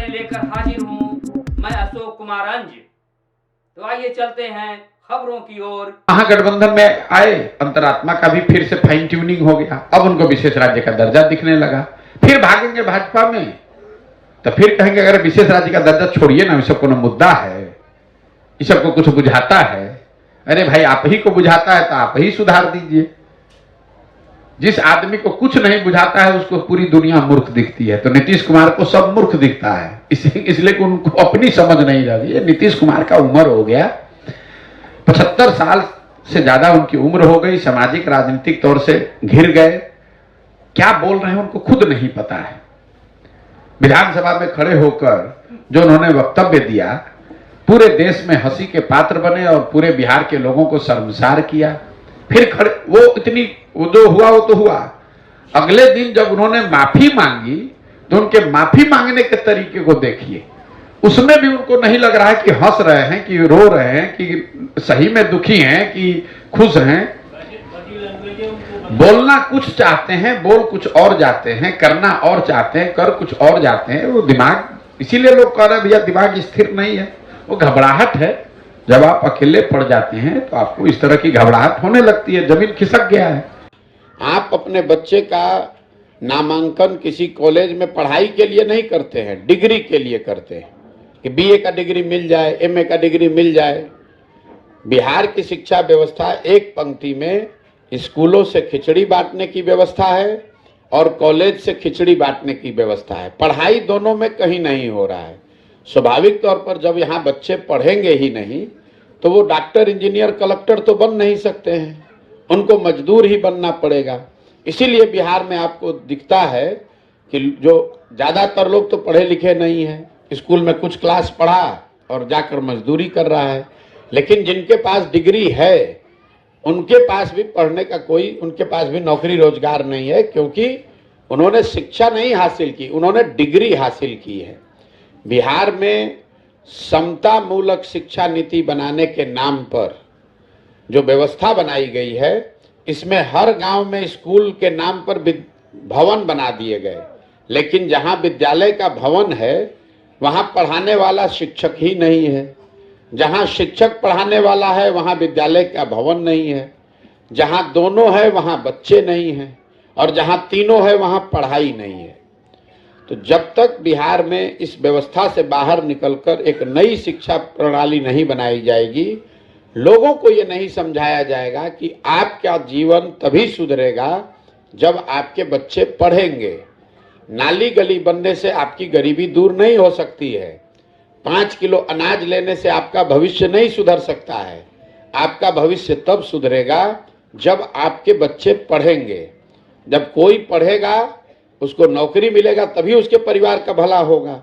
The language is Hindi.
खबरें लेकर हाजिर हूँ मैं अशोक कुमार अंज। तो आइए चलते हैं खबरों की ओर। महागठबंधन में आए, अंतरात्मा का भी फिर से फाइन ट्यूनिंग हो गया। अब उनको विशेष राज्य का दर्जा दिखने लगा। फिर भागेंगे भाजपा में, तो फिर कहेंगे अगर विशेष राज्य का दर्जा छोड़िए ना, सबको ना मुद्दा है, इस सबको कुछ बुझाता है। अरे भाई, आप ही को बुझाता है तो आप ही सुधार दीजिए। जिस आदमी को कुछ नहीं बुझाता है उसको पूरी दुनिया मूर्ख दिखती है। तो नीतीश कुमार को सब मूर्ख दिखता है, इसलिए कि उनको अपनी समझ नहीं रही है। नीतीश कुमार का उम्र हो गया, 75 साल से ज्यादा उनकी उम्र हो गई, सामाजिक राजनीतिक तौर से घिर गए। क्या बोल रहे हैं उनको खुद नहीं पता है। विधानसभा में खड़े होकर जो उन्होंने वक्तव्य दिया, पूरे देश में हंसी के पात्र बने और पूरे बिहार के लोगों को शर्मसार किया। फिर खड़े वो जो हुआ वो तो हुआ। अगले दिन जब उन्होंने माफी मांगी तो उनके माफी मांगने के तरीके को देखिए। उसमें भी उनको नहीं लग रहा है कि हंस रहे हैं कि रो रहे हैं कि सही में दुखी हैं कि खुश हैं। बोलना कुछ चाहते हैं, बोल कुछ और जाते हैं, करना और चाहते हैं, कर कुछ और जाते हैं। वो दिमाग, इसीलिए लोग कह रहे हैं भैया दिमाग स्थिर नहीं है, वो घबराहट है। जब आप अकेले पड़ जाते हैं तो आपको इस तरह की घबराहट होने लगती है, जमीन खिसक गया है। आप अपने बच्चे का नामांकन किसी कॉलेज में पढ़ाई के लिए नहीं करते हैं, डिग्री के लिए करते हैं कि बीए का डिग्री मिल जाए, एमए का डिग्री मिल जाए। बिहार की शिक्षा व्यवस्था एक पंक्ति में स्कूलों से खिचड़ी बांटने की व्यवस्था है और कॉलेज से खिचड़ी बांटने की व्यवस्था है। पढ़ाई दोनों में कहीं नहीं हो रहा है। स्वाभाविक तौर पर जब यहाँ बच्चे पढ़ेंगे ही नहीं तो वो डॉक्टर, इंजीनियर, कलेक्टर तो बन नहीं सकते हैं, उनको मजदूर ही बनना पड़ेगा। इसीलिए बिहार में आपको दिखता है कि जो ज़्यादातर लोग तो पढ़े लिखे नहीं हैं, स्कूल में कुछ क्लास पढ़ा और जाकर मजदूरी कर रहा है। लेकिन जिनके पास डिग्री है उनके पास भी पढ़ने का कोई, उनके पास भी नौकरी रोजगार नहीं है, क्योंकि उन्होंने शिक्षा नहीं हासिल की, उन्होंने डिग्री हासिल की है। बिहार में समता मूलक शिक्षा नीति बनाने के नाम पर जो व्यवस्था बनाई गई है, इसमें हर गांव में स्कूल के नाम पर भवन बना दिए गए, लेकिन जहां विद्यालय का भवन है वहां पढ़ाने वाला शिक्षक ही नहीं है। जहां शिक्षक पढ़ाने वाला है वहां विद्यालय का भवन नहीं है। जहां दोनों है वहां बच्चे नहीं हैं, और जहां तीनों है वहां पढ़ाई नहीं है। तो जब तक बिहार में इस व्यवस्था से बाहर निकलकर एक नई शिक्षा प्रणाली नहीं बनाई जाएगी, लोगों को ये नहीं समझाया जाएगा कि आपका जीवन तभी सुधरेगा जब आपके बच्चे पढ़ेंगे। नाली गली बनने से आपकी गरीबी दूर नहीं हो सकती है। 5 किलो अनाज लेने से आपका भविष्य नहीं सुधर सकता है। आपका भविष्य तब सुधरेगा जब आपके बच्चे पढ़ेंगे। जब कोई पढ़ेगा, उसको नौकरी मिलेगा, तभी उसके परिवार का भला होगा।